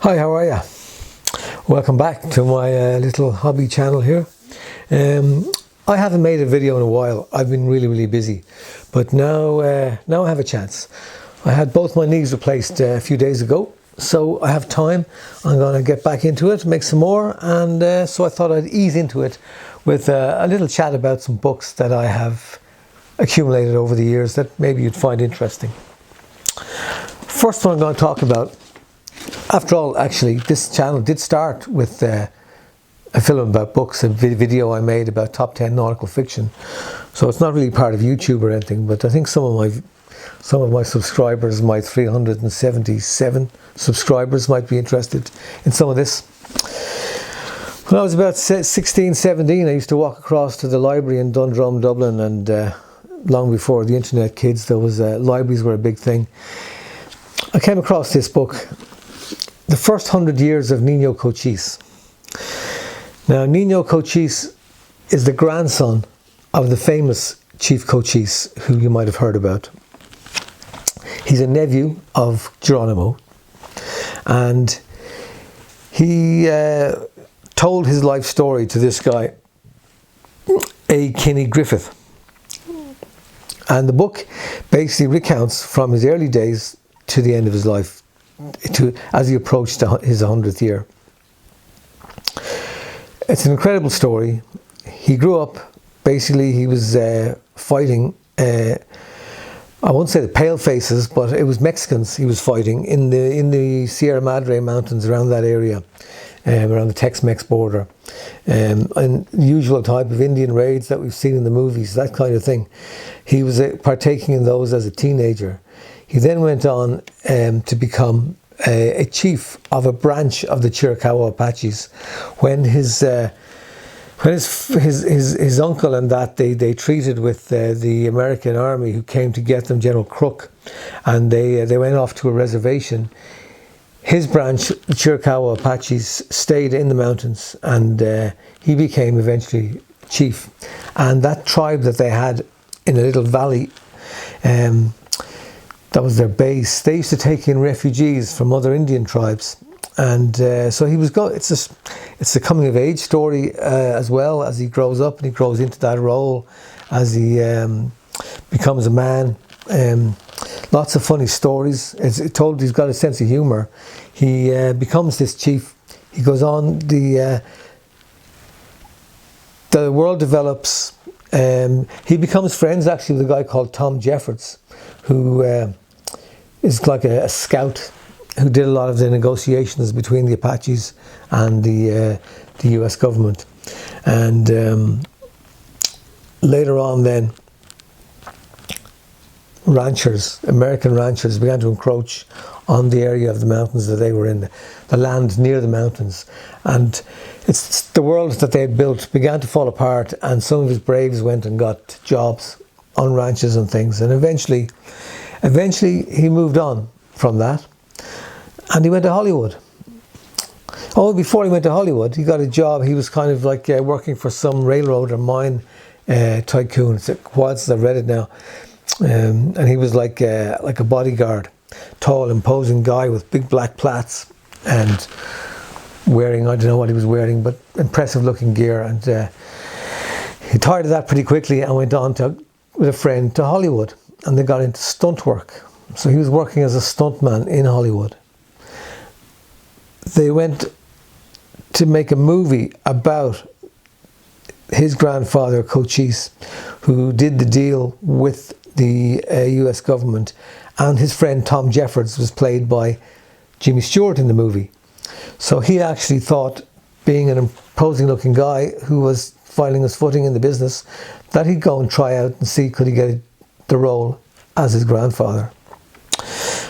Hi, how are you? Welcome back to my little hobby channel here. I haven't made a video in a while. I've been really busy, but now I have a chance. I had both my knees replaced a few days ago, so I have time. I'm going to get back into it, make some more, and so I thought I'd ease into it with a little chat about some books that I have accumulated over the years that maybe you'd find interesting. First one I'm going to talk about. After all, actually, this channel did start with a film about books, a video I made about top 10 nautical fiction. So it's not really part of YouTube or anything, but I think some of my subscribers, my 377 subscribers, might be interested in some of this. When I was about 16, 17, I used to walk across to the library in Dundrum, Dublin, and long before the internet, kids, there was libraries were a big thing. I came across this book, The First 100 Years of Nino Cochise. Now, Nino Cochise is the grandson of the famous Chief Cochise, who you might have heard about. He's a nephew of Geronimo, and he told his life story to this guy, A. Kinney Griffith. And the book basically recounts from his early days to the end of his life, as he approached his 100th year. It's an incredible story. He grew up, basically he was fighting, I won't say the pale faces, but it was Mexicans he was fighting in the Sierra Madre mountains around that area, around the Tex-Mex border. And usual type of Indian raids that we've seen in the movies, that kind of thing. He was partaking in those as a teenager. He then went on to become a chief of a branch of the Chiricahua Apaches when his uncle and that they treated with the American army who came to get them, General Crook, and they went off to a reservation. His branch, the Chiricahua Apaches, stayed in the mountains, and he became eventually chief. And that tribe that they had in a little valley, that was their base. They used to take in refugees from other Indian tribes, and so he was it's a coming of age story as well, as he grows up and he grows into that role as he becomes a man. Lots of funny stories. It's told he's got a sense of humor. He becomes this chief. He goes on. The world develops. He becomes friends actually with a guy called Tom Jeffords, who is like a scout who did a lot of the negotiations between the Apaches and the US government. And later on then, American ranchers began to encroach on the area of the mountains that they were in, the land near the mountains. And it's the world that they had built began to fall apart, and some of his braves went and got jobs on ranches and things. And eventually he moved on from that, and he went to Hollywood. Oh, before he went to Hollywood, he got a job. He was kind of like working for some railroad or mine tycoon. It's a while since I've read it now. And he was like a bodyguard, tall, imposing guy with big black plaits and wearing, I don't know what he was wearing, but impressive looking gear. And he tired of that pretty quickly and went on with a friend to Hollywood, and they got into stunt work. So he was working as a stuntman in Hollywood. They went to make a movie about his grandfather, Cochise, who did the deal with the US government, and his friend Tom Jeffords was played by Jimmy Stewart in the movie. So he actually thought, being an imposing looking guy who was finding his footing in the business, that he'd go and try out and see could he get the role as his grandfather.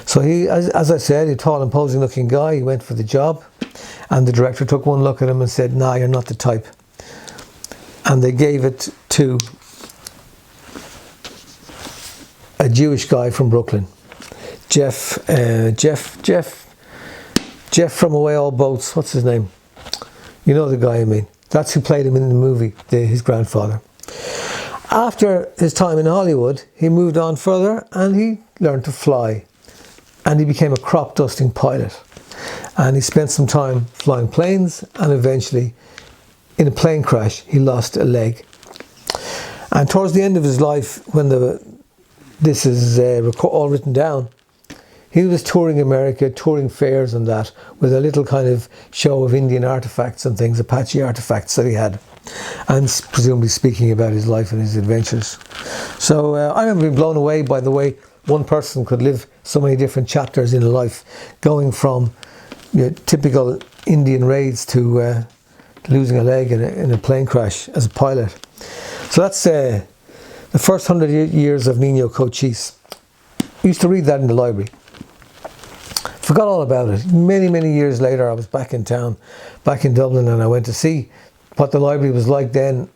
So he, as I said, a tall, imposing looking guy, he went for the job, and the director took one look at him and said, "Nah, you're not the type." And they gave it to a Jewish guy from Brooklyn, Jeff from Away All Boats. What's his name? You know the guy I mean. That's who played him in the movie, his grandfather. After his time in Hollywood, he moved on further and he learned to fly, and he became a crop dusting pilot. and he spent some time flying planes, and eventually in a plane crash he lost a leg. And towards the end of his life, when this is all written down, he was touring America, touring fairs and that, with a little kind of show of Indian artifacts and things, Apache artifacts that he had, and presumably speaking about his life and his adventures. So I remember being blown away by the way one person could live so many different chapters in a life, going from typical Indian raids to losing a leg in a plane crash as a pilot. So that's the first 100 years of Nino Cochise. I used to read that in the library. Forgot all about it. Many years later, I was back in town, back in Dublin, and I went to see what the library was like then.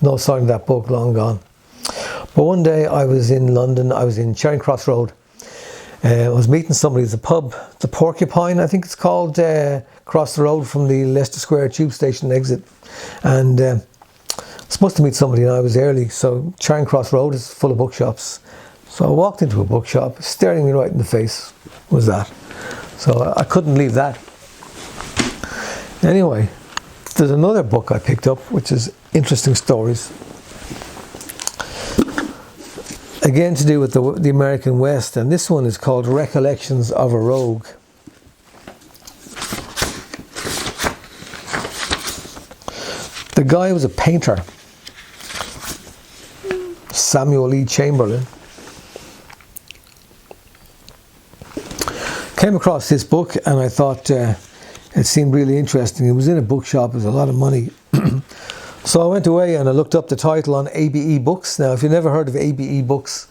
No sign of that book, long gone. But one day I was in London, I was in Charing Cross Road. I was meeting somebody at the pub, the Porcupine, I think it's called, across the road from the Leicester Square tube station exit. And I was supposed to meet somebody, and I was early, so Charing Cross Road is full of bookshops. So I walked into a bookshop, staring me right in the face was that. So I couldn't leave that. Anyway, there's another book I picked up, which is Interesting Stories. Again, to do with the American West, and this one is called Recollections of a Rogue. The guy was a painter, Samuel E. Chamberlain. Came across this book and I thought it seemed really interesting. It was in a bookshop, it was a lot of money. So I went away and I looked up the title on ABE Books. Now, if you've never heard of ABE Books,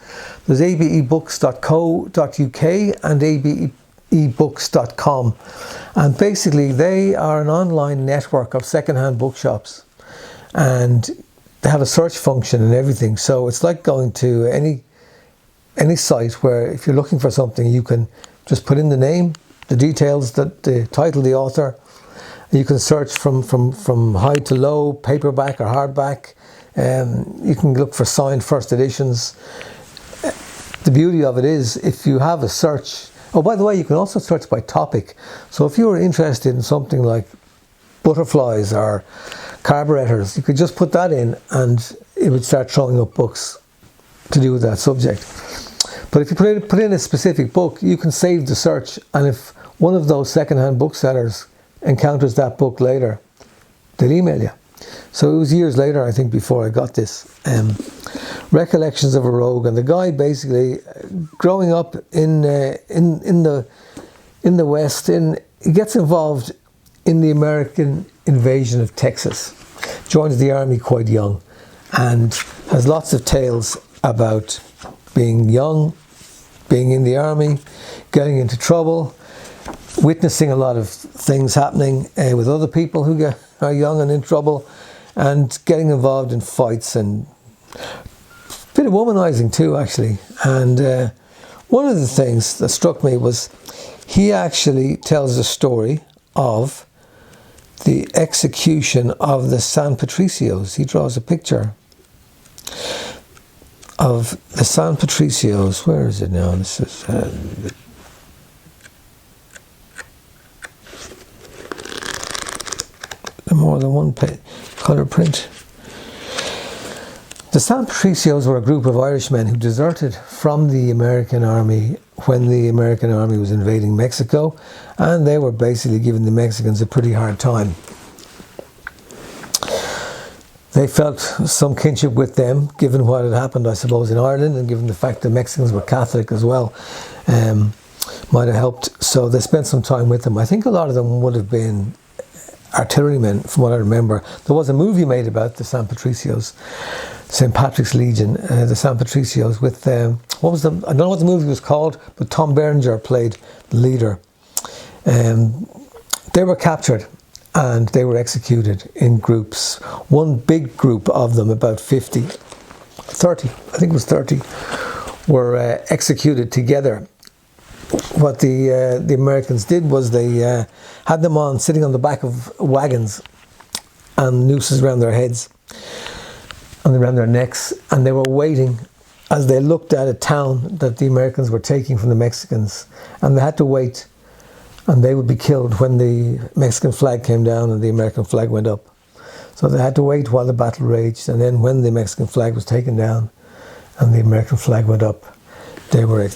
there's abebooks.co.uk and abebooks.com. And basically they are an online network of secondhand bookshops. And they have a search function and everything. So it's like going to any site where if you're looking for something, you can just put in the name, the details, the title, the author. You can search from high to low, paperback or hardback. You can look for signed first editions. The beauty of it is, if you have a search, oh, by the way, you can also search by topic. So if you were interested in something like butterflies or carburetors, you could just put that in and it would start throwing up books to do with that subject. But if you put in a specific book, you can save the search, and if one of those secondhand booksellers encounters that book later, they'll email you. So it was years later, I think, before I got this. Recollections of a Rogue, and the guy basically, growing up in the West, he gets involved in the American invasion of Texas, joins the army quite young, and has lots of tales about being young, being in the army, getting into trouble, witnessing a lot of things happening with other people who are young and in trouble, and getting involved in fights and a bit of womanizing too, actually. And one of the things that struck me was he actually tells the story of the execution of the San Patricios. He draws a picture of the San Patricios. Where is it now? This is more than one colour print. The San Patricios were a group of Irishmen who deserted from the American army when the American army was invading Mexico, and they were basically giving the Mexicans a pretty hard time. They felt some kinship with them, given what had happened, I suppose, in Ireland, and given the fact that Mexicans were Catholic as well, might have helped. So they spent some time with them. I think a lot of them would have been artillerymen, from what I remember. There was a movie made about the San Patricios, St. Patrick's Legion, the San Patricios, with, I don't know what the movie was called, but Tom Berenger played the leader. They were captured and they were executed in groups. One big group of them, about 30, I think it was 30, were executed together. What the Americans did was they had them sitting on the back of wagons and nooses around their heads and around their necks, and they were waiting as they looked at a town that the Americans were taking from the Mexicans, and they had to wait and they would be killed when the Mexican flag came down and the American flag went up. So they had to wait while the battle raged, and then when the Mexican flag was taken down and the American flag went up, they were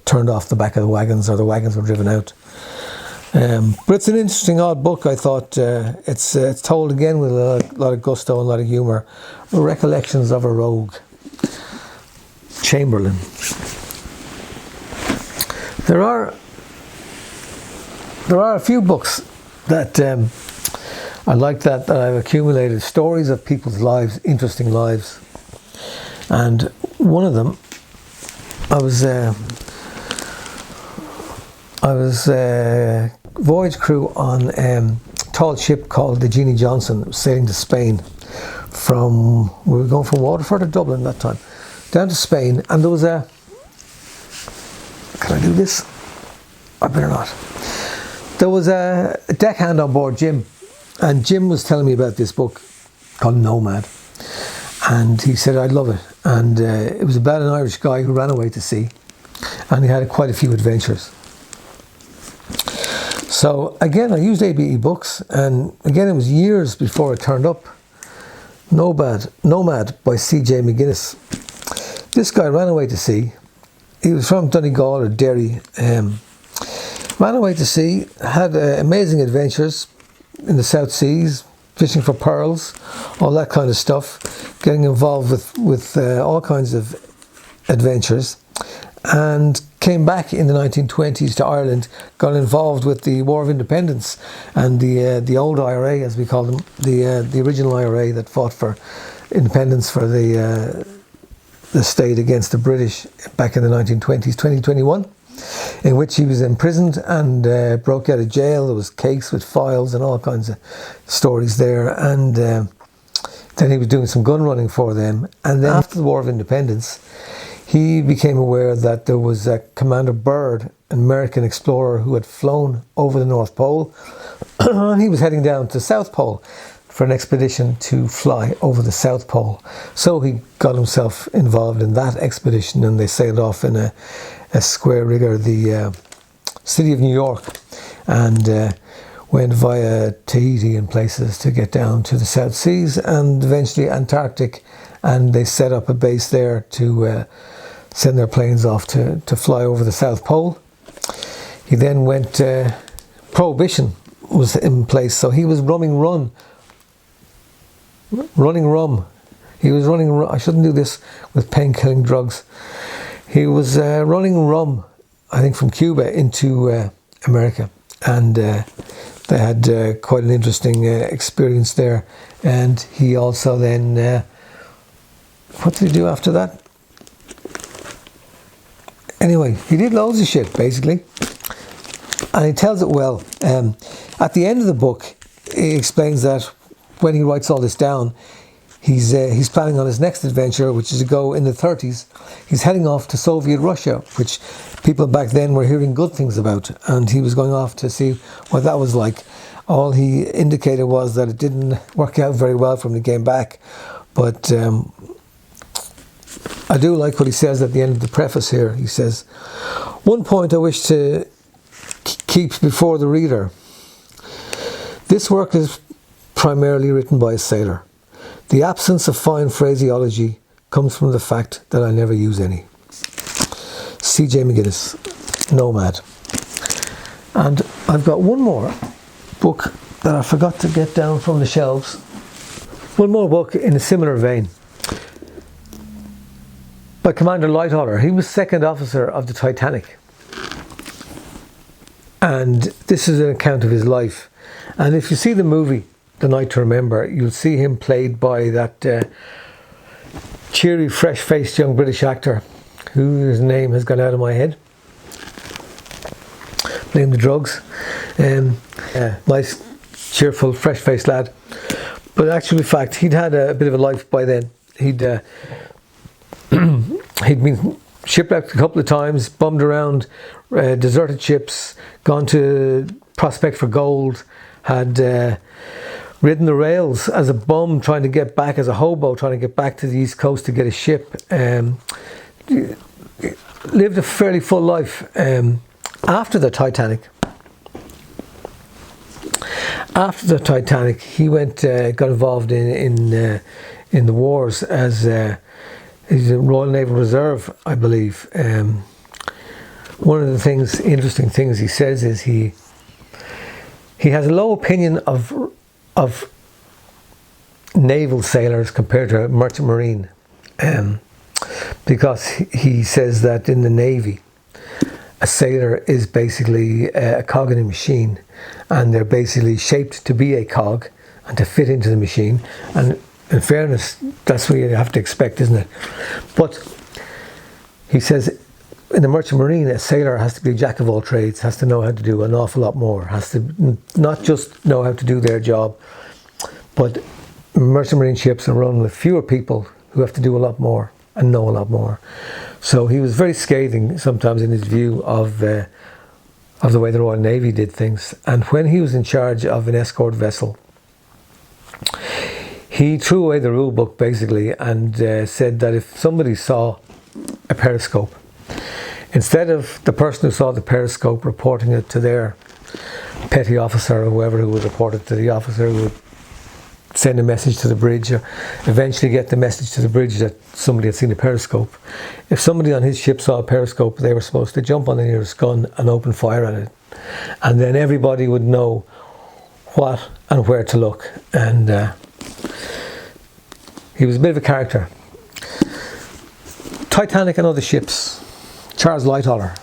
turned off the back of the wagons, or the wagons were driven out. But it's an interesting, odd book, I thought. It's told again with a lot of gusto and a lot of humour. Recollections of a Rogue Chamberlain. There are a few books that I like that I've accumulated, stories of people's lives, interesting lives. And one of them, I was voyage crew on a tall ship called the Jeannie Johnson, sailing to Spain. We were going from Waterford to Dublin that time, down to Spain, and there was a, can I do this? I better not. There was a deckhand on board, Jim, and Jim was telling me about this book called Nomad, and he said I'd love it, and it was about an Irish guy who ran away to sea, and he had quite a few adventures. So again, I used ABE books, and again it was years before it turned up. Nomad by C.J. McGuinness. This guy ran away to sea. He was from Donegal or Derry. Ran away to sea, had amazing adventures in the South Seas, fishing for pearls, all that kind of stuff, getting involved with all kinds of adventures, and came back in the 1920s to Ireland, got involved with the War of Independence and the old IRA, as we call them, the original IRA that fought for independence for the state against the British back in the 1920s, 2021, in which he was imprisoned and broke out of jail. There was cakes with files and all kinds of stories there, and then he was doing some gun running for them. And then after the War of Independence, he became aware that there was a Commander Byrd, an American explorer who had flown over the North Pole, and he was heading down to the South Pole for an expedition to fly over the South Pole. So he got himself involved in that expedition, and they sailed off in a square rigger, the city of New York, and went via Tahiti and places to get down to the South Seas and eventually Antarctic, and they set up a base there to send their planes off to fly over the South Pole. He then went, Prohibition was in place, so he was running rum. He was running, I shouldn't do this with pain-killing drugs. He was running rum, I think, from Cuba into America, and they had quite an interesting experience there. And he also then, what did he do after that? Anyway, he did loads of shit, basically, and he tells it well. At the end of the book, he explains that when he writes all this down, he's planning on his next adventure, which is to go in the 30s. He's heading off to Soviet Russia, which people back then were hearing good things about, and he was going off to see what that was like. All he indicated was that it didn't work out very well for him to get back, but I do like what he says at the end of the preface here. He says, "One point I wish to keep before the reader. This work is primarily written by a sailor. The absence of fine phraseology comes from the fact that I never use any." C.J. McGuinness, Nomad. And I've got one more book that I forgot to get down from the shelves. One more book in a similar vein, by Commander Lightoller. He was second officer of the Titanic, and this is an account of his life. And if you see the movie The Night to Remember, you'll see him played by that cheery, fresh-faced young British actor whose name has gone out of my head. Blame the drugs. Nice, cheerful, fresh-faced lad. But actually, in fact, he'd had a bit of a life by then. He'd been shipwrecked a couple of times, bummed around deserted ships, gone to prospect for gold, had ridden the rails as a bum trying to get back, as a hobo trying to get back to the East Coast to get a ship. Lived a fairly full life after the Titanic. after the Titanic, he got involved in the wars as he's a Royal Naval Reserve, I believe. One of the interesting things he says is he has a low opinion of naval sailors compared to merchant marine, because he says that in the Navy, a sailor is basically a cog in a machine, and they're basically shaped to be a cog and to fit into the machine. And in fairness, that's what you have to expect, isn't it? But he says in the merchant marine, a sailor has to be a jack of all trades, has to know how to do an awful lot more, has to not just know how to do their job, but merchant marine ships are run with fewer people who have to do a lot more and know a lot more. So he was very scathing sometimes in his view of the way the Royal Navy did things. And when he was in charge of an escort vessel, he threw away the rule book basically, and said that if somebody saw a periscope, instead of the person who saw the periscope reporting it to their petty officer or whoever who would report it to the officer who would send a message to the bridge, or eventually get the message to the bridge that somebody had seen a periscope. If somebody on his ship saw a periscope, they were supposed to jump on the nearest gun and open fire at it. And then everybody would know what and where to look. And he was a bit of a character. Titanic and other ships. Charles Lightoller.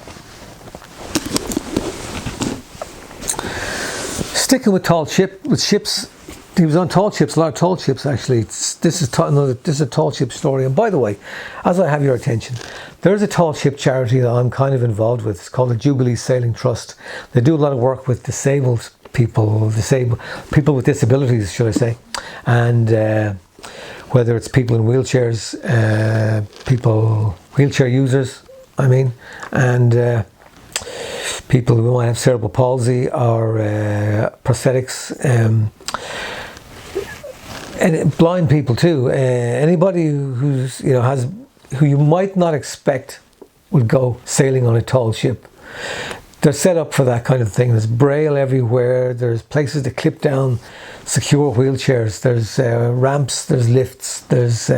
Sticking with ships, he was on tall ships, a lot of tall ships actually. This is a tall ship story. And by the way, as I have your attention, there's a tall ship charity that I'm kind of involved with. It's called the Jubilee Sailing Trust. They do a lot of work with disabled people with disabilities, should I say. And whether it's people in wheelchairs, wheelchair users, I mean, and people who might have cerebral palsy or prosthetics, and blind people too. Anybody who's who you might not expect would go sailing on a tall ship. They're set up for that kind of thing. There's braille everywhere. There's places to clip down secure wheelchairs. There's ramps. There's lifts. There's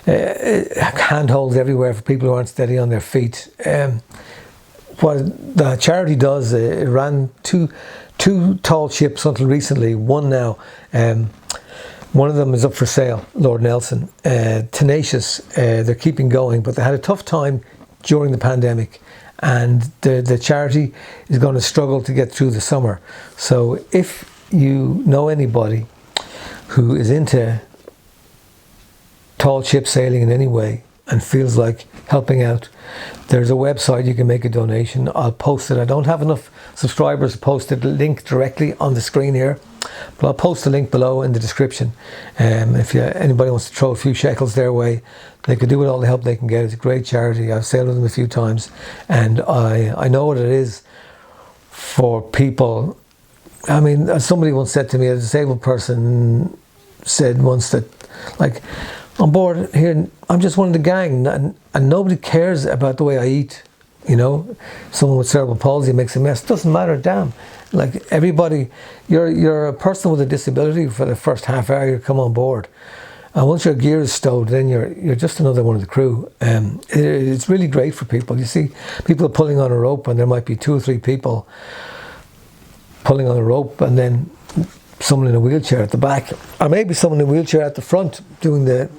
handholds everywhere for people who aren't steady on their feet. What the charity does, it ran two tall ships until recently. One now. One of them is up for sale, Lord Nelson. Tenacious, they're keeping going, but they had a tough time during the pandemic, and the charity is going to struggle to get through the summer. So if you know anybody who is into tall ship sailing in any way and feels like helping out, there's a website you can make a donation. I'll post it. I don't have enough subscribers to post the link directly on the screen here, but I'll post the link below in the description. If anybody wants to throw a few shekels their way, they could do with all the help they can get. It's a great charity. I've sailed with them a few times, and I know what it is for people. I mean, as somebody once said to me, a disabled person said once that, like, on board here, I'm just one of the gang, and nobody cares about the way I eat. You know, someone with cerebral palsy makes a mess. Doesn't matter, damn. Like, everybody, you're a person with a disability for the first half hour you come on board. And once your gear is stowed, then you're just another one of the crew. It's really great for people. You see people pulling on a rope, and there might be 2 or 3 people pulling on a rope, and then someone in a wheelchair at the back, or maybe someone in a wheelchair at the front doing the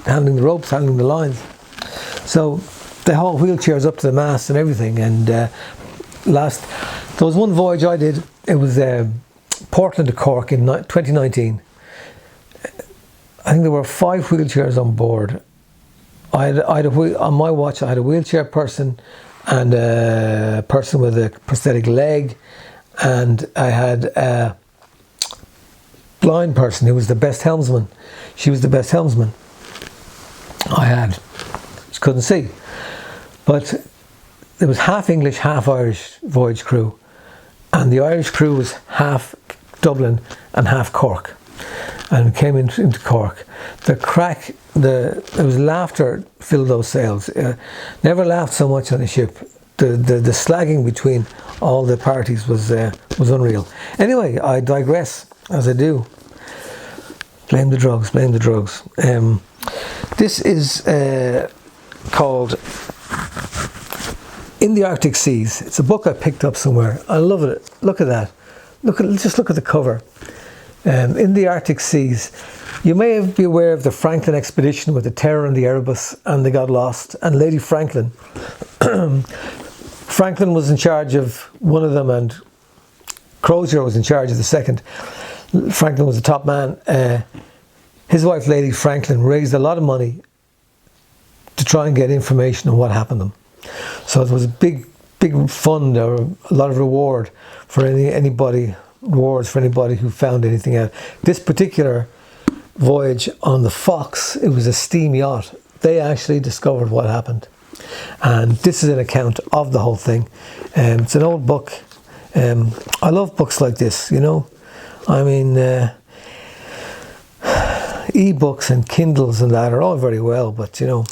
handling the ropes, handling the lines. So the whole wheelchair's up to the mast and everything. And there was one voyage I did. It was Portland to Cork in 2019. I think there were 5 wheelchairs on board. On my watch, I had a wheelchair person and a person with a prosthetic leg, and I had a blind person who was the best helmsman. She was the best helmsman I had. She couldn't see. But there was half English, half Irish voyage crew. And the Irish crew was half Dublin and half Cork. And came into Cork. The crack, there was laughter filled those sails. Never laughed so much on a ship the slagging between all the parties was unreal. Anyway, I digress, as I do. Blame the drugs, blame the drugs. This is called In the Arctic Seas. It's a book I picked up somewhere. I love it. Look at that. Just look at the cover. In the Arctic Seas. You may be aware of the Franklin expedition with the Terror and the Erebus, and they got lost. And Lady Franklin. Franklin was in charge of one of them, and Crozier was in charge of the second. Franklin was the top man. His wife, Lady Franklin, raised a lot of money to try and get information on what happened to them. So it was a big fund, or a lot of reward for anybody who found anything out. This particular voyage on the Fox, it was a steam yacht. They actually discovered what happened, and this is an account of the whole thing. It's an old book. I love books like this, you know. I mean, e-books and Kindles and that are all very well, but you know,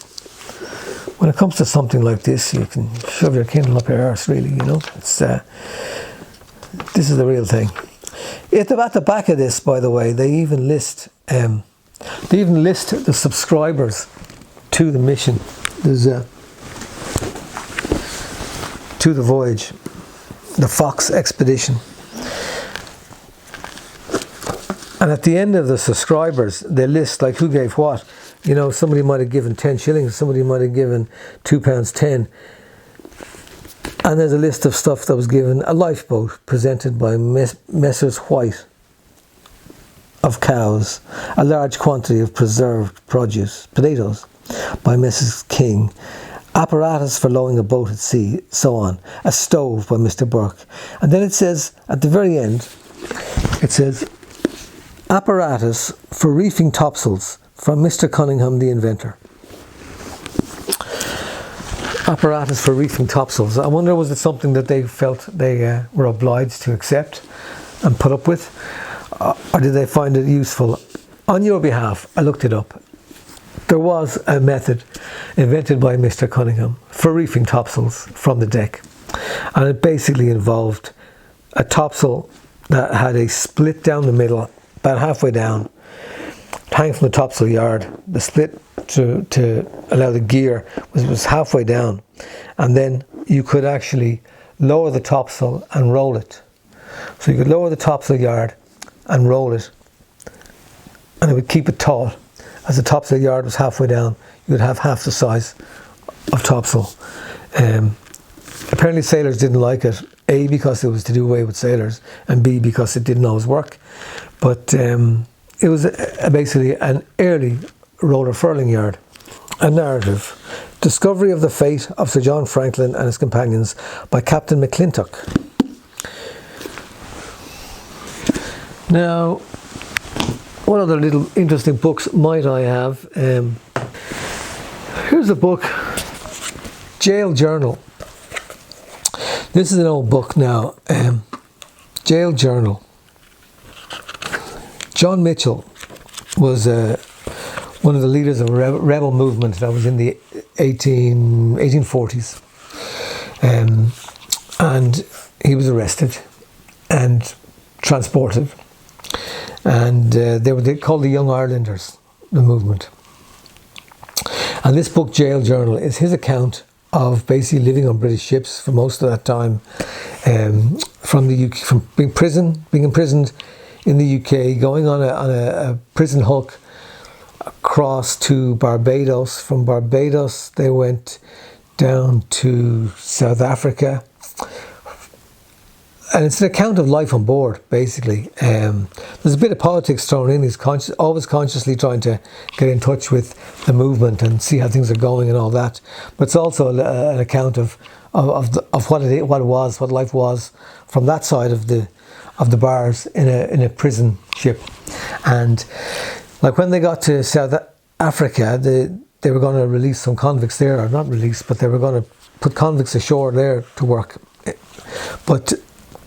when it comes to something like this, you can shove your Kindle up your arse, really, you know. It's this is the real thing. At the back of this, by the way, they even list the subscribers to the mission. There's to the voyage, the Fox expedition. And at the end of the subscribers, they list like who gave what. You know, somebody might have given 10 shillings, somebody might have given £2.10. And there's a list of stuff that was given. A lifeboat presented by Messrs. White of cows. A large quantity of preserved produce, potatoes, by Mrs. King. Apparatus for lowering a boat at sea, so on. A stove by Mr. Burke. And then it says, at the very end, it says, apparatus for reefing topsails from Mr. Cunningham, the inventor. Apparatus for reefing topsails. I wonder, was it something that they felt they were obliged to accept and put up with? Or did they find it useful? On your behalf, I looked it up. There was a method invented by Mr. Cunningham for reefing topsails from the deck. And it basically involved a topsail that had a split down the middle, about halfway down, hang from the topsail yard. The split to allow the gear was halfway down, and then you could actually lower the topsail and roll it. So you could lower the topsail yard and roll it, and it would keep it taut. As the topsail yard was halfway down, you would have half the size of topsail. Apparently sailors didn't like it, A, because it was to do away with sailors, and B, because it didn't always work. But it was basically an early roller furling yard. A narrative. Discovery of the fate of Sir John Franklin and his companions by Captain McClintock. Now, what other little interesting books might I have? Here's a book, Jail Journal. This is an old book now. Jail Journal. John Mitchell was one of the leaders of a rebel movement that was in the 1840s. And he was arrested and transported. And they were called the Young Irelanders, the movement. And this book, Jail Journal, is his account of basically living on British ships for most of that time, from the UK, from being imprisoned in the UK, going on a prison hulk across to Barbados. From Barbados, they went down to South Africa. And it's an account of life on board, basically. There's a bit of politics thrown in. He's always consciously trying to get in touch with the movement and see how things are going and all that. But it's also an account of what life was from that side of the bars in a prison ship. And like when they got to South Africa, they were going to release some convicts there, or not release, but they were going to put convicts ashore there to work. But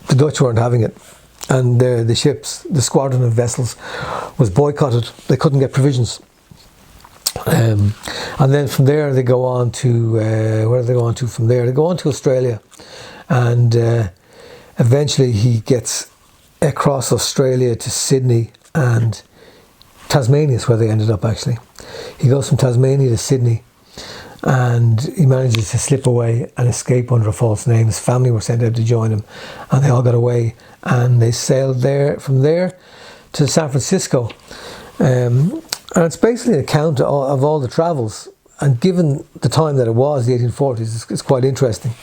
the Dutch weren't having it, and the ships, the squadron of vessels, was boycotted. They couldn't get provisions, And then from there they go on to, where do they go on to from there? They go on to Australia, and eventually he gets across Australia to Sydney, and Tasmania is where they ended up actually. He goes from Tasmania to Sydney, and he manages to slip away and escape under a false name. His family were sent out to join him, and they all got away, and they sailed from there to San Francisco. And it's basically an account of all the travels, and given the time that it was, the 1840s, it's quite interesting.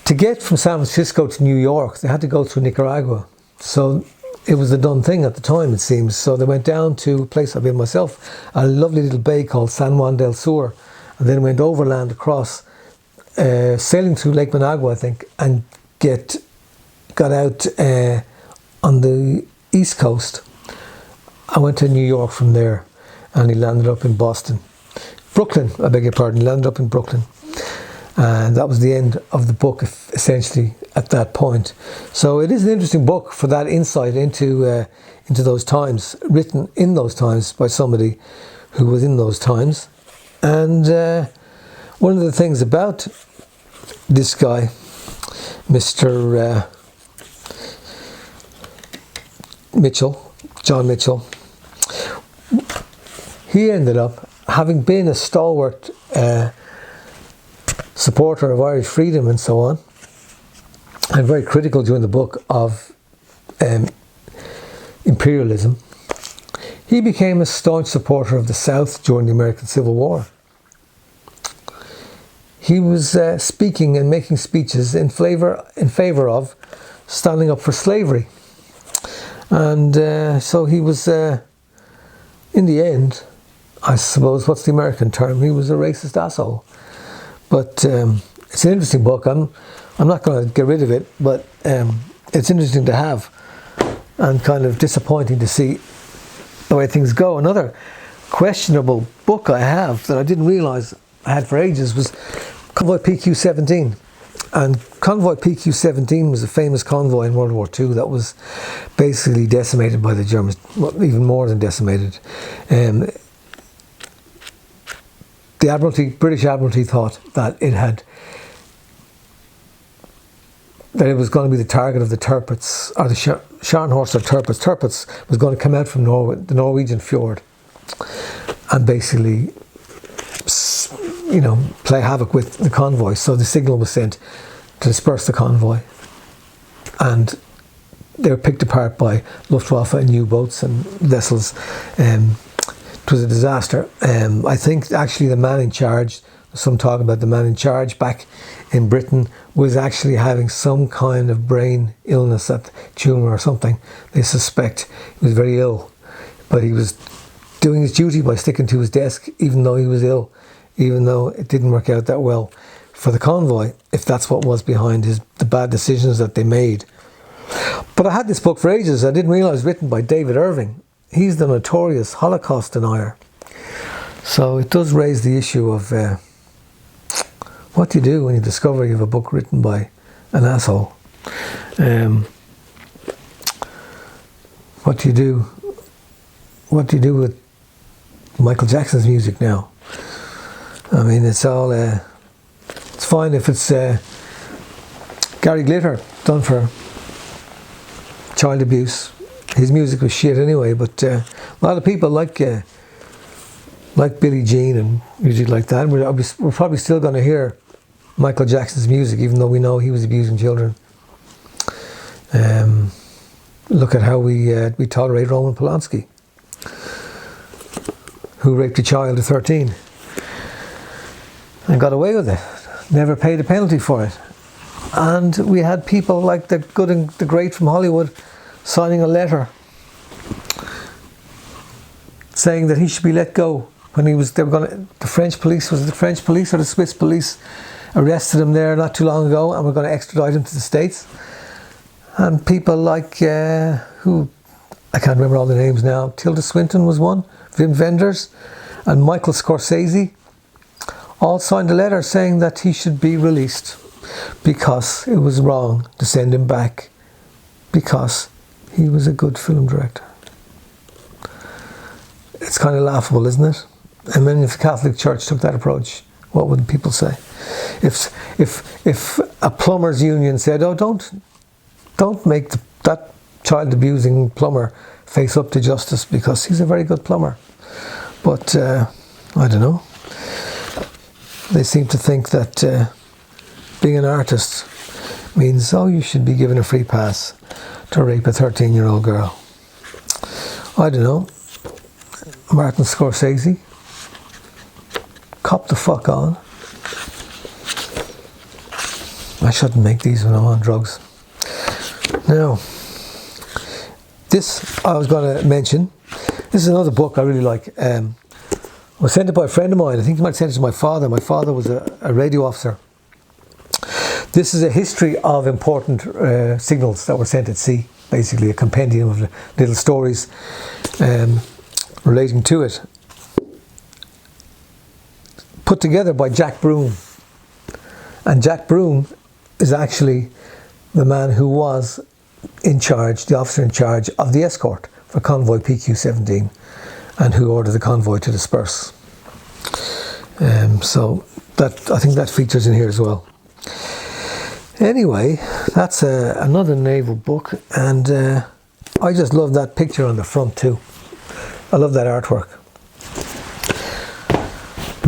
To get from San Francisco to New York, they had to go through Nicaragua. So it was a done thing at the time, it seems. So they went down to a place I've been myself, a lovely little bay called San Juan del Sur, and then went overland across, sailing through Lake Managua, I think, and got out on the east coast. I went to New York from there, and he landed up in Brooklyn, I beg your pardon. He landed up in Brooklyn, and that was the end of the book, essentially, at that point. So it is an interesting book for that insight into those times, written in those times by somebody who was in those times. And one of the things about this guy, Mr. John Mitchell, he ended up having been a stalwart supporter of Irish freedom and so on, and very critical during the book of imperialism. He became a staunch supporter of the South during the American Civil War. He was speaking and making speeches in favor of standing up for slavery. And so he was, in the end, I suppose, what's the American term? He was a racist asshole. But it's an interesting book. I'm not going to get rid of it, but it's interesting to have, and kind of disappointing to see the way things go. Another questionable book I have that I didn't realise I had for ages was Convoy PQ-17. And Convoy PQ-17 was a famous convoy in World War II that was basically decimated by the Germans, well, even more than decimated. The British Admiralty thought that it was going to be the target of the Tirpitz, or the Scharnhorst or Tirpitz. Tirpitz was going to come out from the Norwegian fjord and basically, play havoc with the convoy. So the signal was sent to disperse the convoy, and they were picked apart by Luftwaffe and U-boats and vessels. It was a disaster. I think actually the man in charge, some talk about the man in charge back in Britain, was actually having some kind of brain illness, a tumour or something. They suspect he was very ill, but he was doing his duty by sticking to his desk even though he was ill, even though it didn't work out that well for the convoy, if that's what was behind the bad decisions that they made. But I had this book for ages. I didn't realise, written by David Irving. He's the notorious Holocaust denier. So it does raise the issue of what do you do when you discover you have a book written by an asshole? What do you do? What do you do with Michael Jackson's music now? I mean, it's all it's fine if it's Gary Glitter done for child abuse. His music was shit anyway, but a lot of people like Billie Jean and music like that. We're probably still going to hear Michael Jackson's music, even though we know he was abusing children. Look at how we tolerate Roman Polanski, who raped a child of 13 and got away with it, never paid a penalty for it. And we had people like the good and the great from Hollywood signing a letter saying that he should be let go when the French police or the Swiss police arrested him there not too long ago, and were going to extradite him to the States. And people like who I can't remember all the names now. Tilda Swinton was one, Wim Wenders, and Michael Scorsese all signed a letter saying that he should be released because it was wrong to send him back, because he was a good film director. It's kind of laughable, isn't it? And then if the Catholic Church took that approach, what would people say? If a plumbers union said, "Oh, don't make that child abusing plumber face up to justice because he's a very good plumber," but I don't know. They seem to think that being an artist means, oh, you should be given a free pass to rape a 13-year-old girl. I don't know. Martin Scorsese, cop the fuck on. I shouldn't make these when I'm on drugs. Now, this I was going to mention. This is another book I really like. I was sent it by a friend of mine. I think he might have sent it to my father. My father was a radio officer. This is a history of important signals that were sent at sea. Basically a compendium of little stories relating to it. Put together by Jack Broom. And Jack Broom is actually the man who was in charge, the officer in charge of the escort for convoy PQ-17 and who ordered the convoy to disperse. So that, I think that features in here as well. Anyway, that's another naval book, and I just love that picture on the front too. I love that artwork.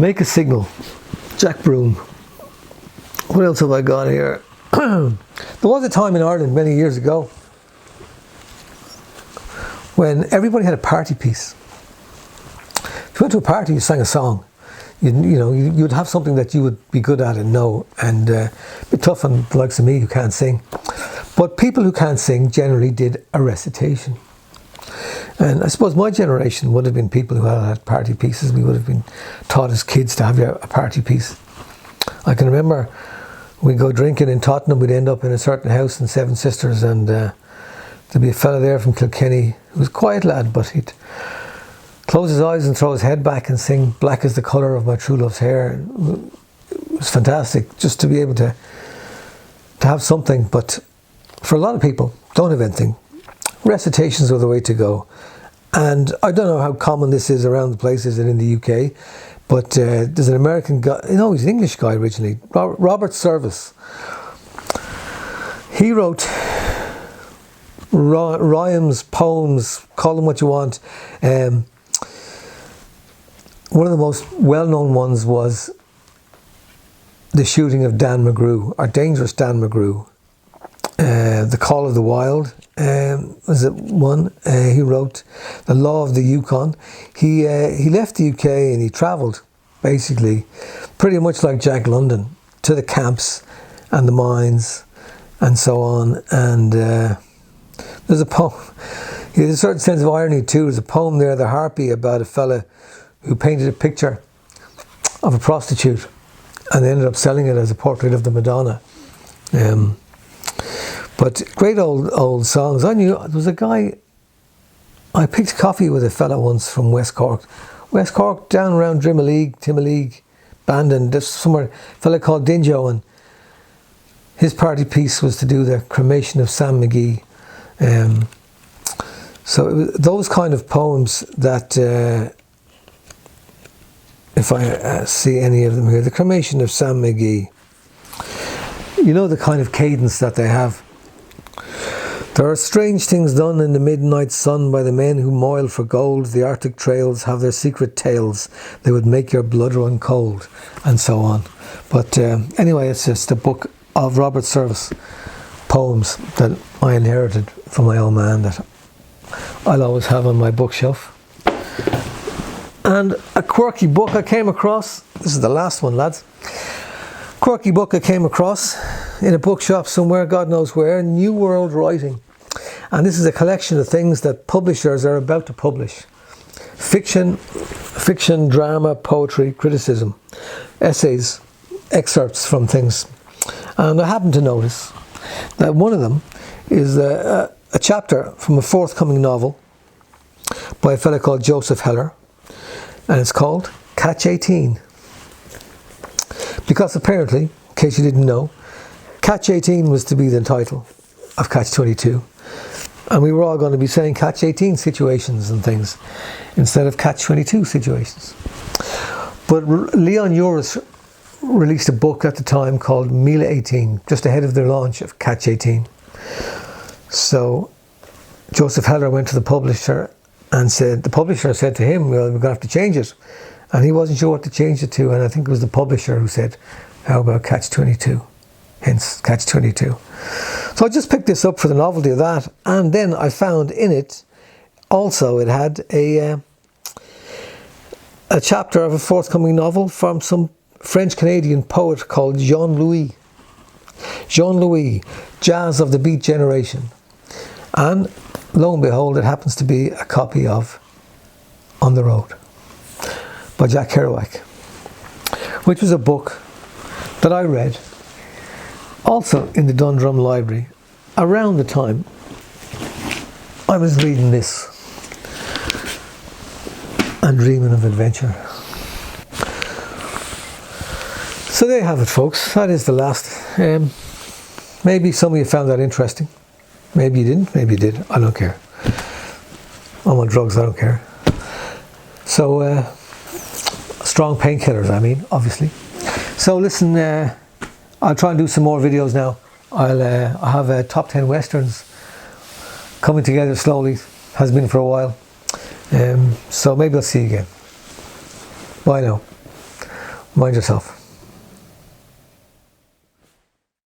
Make a signal, Jack Broom. What else have I got here? There was a time in Ireland many years ago when everybody had a party piece. If you went to a party, you sang a song. You'd have something that you would be good at and know, and be tough on the likes of me who can't sing. But people who can't sing generally did a recitation. And I suppose my generation would have been people who had party pieces. We would have been taught as kids to have a party piece. I can remember we'd go drinking in Tottenham, we'd end up in a certain house in Seven Sisters, and there'd be a fella there from Kilkenny who was a quiet lad, but he'd close his eyes and throw his head back and sing "Black is the colour of my true love's hair." It was fantastic just to be able to have something. But for a lot of people, don't have anything. Recitations are the way to go. And I don't know how common this is around the places and in the UK, but there's an American guy, he's an English guy originally, Robert Service. He wrote rhymes, poems, call them what you want. One of the most well-known ones was the shooting of Dan McGrew, or Dangerous Dan McGrew. The Call of the Wild was it one. He wrote The Law of the Yukon. He left the UK and he travelled, basically, pretty much like Jack London, to the camps and the mines and so on. And there's a poem. There's a certain sense of irony too. There's a poem there, The Harpy, about a fella who painted a picture of a prostitute and they ended up selling it as a portrait of the Madonna. But great old songs. I knew there was a guy, I picked coffee with a fella once from West Cork, down around Timoleague, Bandon, there's somewhere, a fella called Dinjo, and his party piece was to do the cremation of Sam McGee. So it was those kind of poems that, if I see any of them here, the cremation of Sam McGee, the kind of cadence that they have. There are strange things done in the midnight sun by the men who moil for gold. The Arctic trails have their secret tales. They would make your blood run cold, and so on. But anyway, it's just a book of Robert Service poems that I inherited from my old man that I'll always have on my bookshelf. And a quirky book I came across. This is the last one, lads. Quirky book I came across in a bookshop somewhere, God knows where, New World Writing. And this is a collection of things that publishers are about to publish. Fiction, drama, poetry, criticism, essays, excerpts from things. And I happened to notice that one of them is a chapter from a forthcoming novel by a fellow called Joseph Heller. And it's called Catch 18. Because apparently, in case you didn't know, Catch 18 was to be the title of Catch 22. And we were all going to be saying Catch 18 situations and things instead of Catch 22 situations. But Leon Uris released a book at the time called Mila 18, just ahead of their launch of Catch 18. So Joseph Heller went to the publisher and said, the publisher said to him, well, we're going to have to change it. And he wasn't sure what to change it to. And I think it was the publisher who said, how about Catch 22? Hence Catch 22. So I just picked this up for the novelty of that. And then I found in it, also it had a chapter of a forthcoming novel from some French-Canadian poet called Jean-Louis. Jean-Louis, Jazz of the Beat Generation. And lo and behold, it happens to be a copy of On the Road by Jack Kerouac, which was a book that I read also in the Dundrum Library around the time I was reading this and dreaming of adventure. So there you have it, folks. That is the last. Maybe some of you found that interesting. Maybe you didn't, maybe you did. I don't care. I'm on drugs, I don't care. So, strong painkillers, I mean, obviously. So listen, I'll try and do some more videos now. I'll have top 10 westerns coming together slowly. Has been for a while. So maybe I'll see you again. Bye now. Mind yourself.